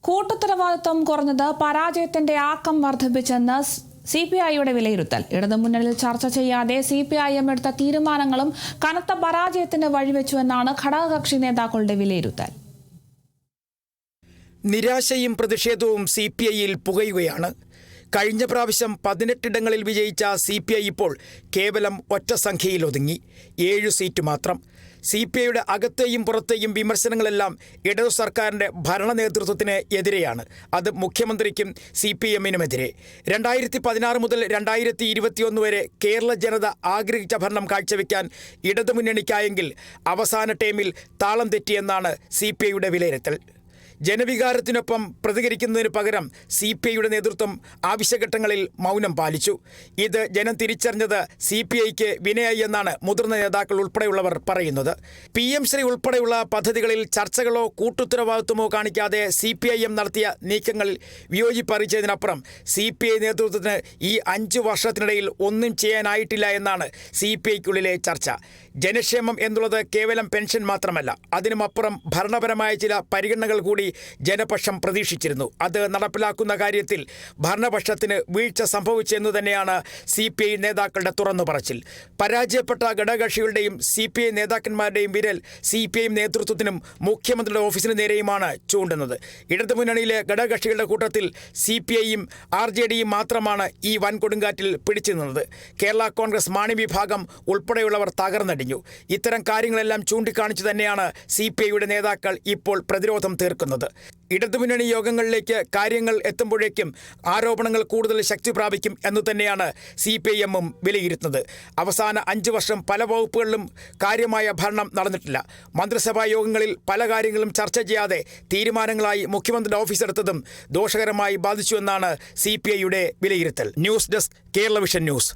കൂട്ടുത്തരവാദിത്വം കുറഞ്ഞത് പരാജയത്തിന്റെ ആക്കം വർദ്ധിപ്പിച്ചെന്ന് CPIയുടെ വിലയിരുത്തൽ. ഇടതുമുന്നണിയിൽ ചർച്ച ചെയ്യാതെ CPIM എടുത്ത തീരുമാനങ്ങളും കനത്ത പരാജയത്തിന് വഴിവെച്ചുവെന്നാണ് ഘടകകക്ഷി നേതാക്കളുടെ വിലയിരുത്തൽ. നിരാശയും പ്രതിഷേധവും CPIയിൽ പുകയുകയാണ്. കഴിഞ്ഞ പ്രാവശ്യം 18 ഇടങ്ങളിൽ വിജയിച്ച CPI ഇപ്പോൾ കേവലം ഒറ്റ സംഖ്യയിൽ ഒതുങ്ങി 7 സീറ്റ് മാത്രം. CPIയുടെ അകത്തെയും പുറത്തെയും വിമർശനങ്ങളെല്ലാം ഇടതു സർക്കാരിൻ്റെ ഭരണ നേതൃത്വത്തിന് എതിരെയാണ്. അത് മുഖ്യമന്ത്രിക്കും CPIMനുമെതിരെ. 2016 മുതൽ 2021 വരെ കേരള ജനത ആഗ്രഹിച്ച ഭരണം കാഴ്ചവെക്കാൻ ഇടതുമുന്നണിക്കായെങ്കിൽ അവസാന ടേമിൽ താളം തെറ്റിയെന്നാണ് CPIയുടെ വിലയിരുത്തൽ. ജനവികാരത്തിനൊപ്പം പ്രതികരിക്കുന്നതിന് പകരം CPIയുടെ നേതൃത്വം ആവശ്യഘട്ടങ്ങളിൽ മൗനം പാലിച്ചു. ഇത് ജനം തിരിച്ചറിഞ്ഞത് CPIക്ക് വിനയായി എന്നാണ് മുതിർന്ന നേതാക്കൾ ഉൾപ്പെടെയുള്ളവർ പറയുന്നത്. PM ശ്രീ ഉൾപ്പെടെയുള്ള പദ്ധതികളിൽ ചർച്ചകളോ കൂട്ടുത്തരവാദിത്വമോ കാണിക്കാതെ CPIM നടത്തിയ നീക്കങ്ങളിൽ വിയോജിപ്പറിയിച്ചതിനപ്പുറം CPI നേതൃത്വത്തിന് ഈ 5 വർഷത്തിനിടയിൽ ഒന്നും ചെയ്യാനായിട്ടില്ല എന്നാണ് CPIക്കുള്ളിലെ ചർച്ച. ജനക്ഷേമം എന്നുള്ളത് കേവലം പെൻഷൻ മാത്രമല്ല, അതിനുമപ്പുറം ഭരണപരമായ ചില പരിഗണനകൾ കൂടി ജനപക്ഷം പ്രതീക്ഷിച്ചിരുന്നു. അത് നടപ്പിലാക്കുന്ന കാര്യത്തിൽ ഭരണപക്ഷത്തിന് വീഴ്ച സംഭവിച്ചെന്നു തന്നെയാണ് CPI നേതാക്കളുടെ തുറന്നു പറച്ചിൽ. പരാജയപ്പെട്ട ഘടകകക്ഷികളുടെയും CPI നേതാക്കന്മാരുടെയും വിരൽ CPI നേതൃത്വത്തിനും മുഖ്യമന്ത്രിയുടെ ഓഫീസിന് നേരെയുമാണ് ചൂണ്ടുന്നത്. ഇടതുമുന്നണിയിലെ ഘടകകക്ഷികളുടെ കൂട്ടത്തിൽ CPIയും RJDയും മാത്രമാണ് ഈ വൻ കൊടുങ്കാറ്റിൽ പിടിച്ചു നിന്നത്. കേരള കോൺഗ്രസ് മാണി വിഭാഗം ഉൾപ്പെടെയുള്ളവർ തകർന്നടിഞ്ഞു. ഇത്തരം കാര്യങ്ങളെല്ലാം ചൂണ്ടിക്കാണിച്ചു തന്നെയാണ് CPIയുടെ നേതാക്കൾ ഇപ്പോൾ പ്രതിരോധം തീർക്കുന്നത്. ഇടതുമുന്നണി യോഗങ്ങളിലേക്ക് കാര്യങ്ങൾ എത്തുമ്പോഴേക്കും ആരോപണങ്ങൾ കൂടുതൽ ശക്തി പ്രാപിക്കും എന്നു തന്നെയാണ് CPIMും വിലയിരുത്തുന്നത്. അവസാന 5 വർഷം പല വകുപ്പുകളിലും കാര്യമായ ഭരണം നടന്നിട്ടില്ല. മന്ത്രിസഭാ യോഗങ്ങളിൽ പല കാര്യങ്ങളും ചർച്ച ചെയ്യാതെ തീരുമാനങ്ങളായി മുഖ്യമന്ത്രിയുടെ ഓഫീസ് എടുത്തതും ദോഷകരമായി ബാധിച്ചുവെന്നാണ് CPIയുടെ വിലയിരുത്തൽ. News desk, Kerala vision news.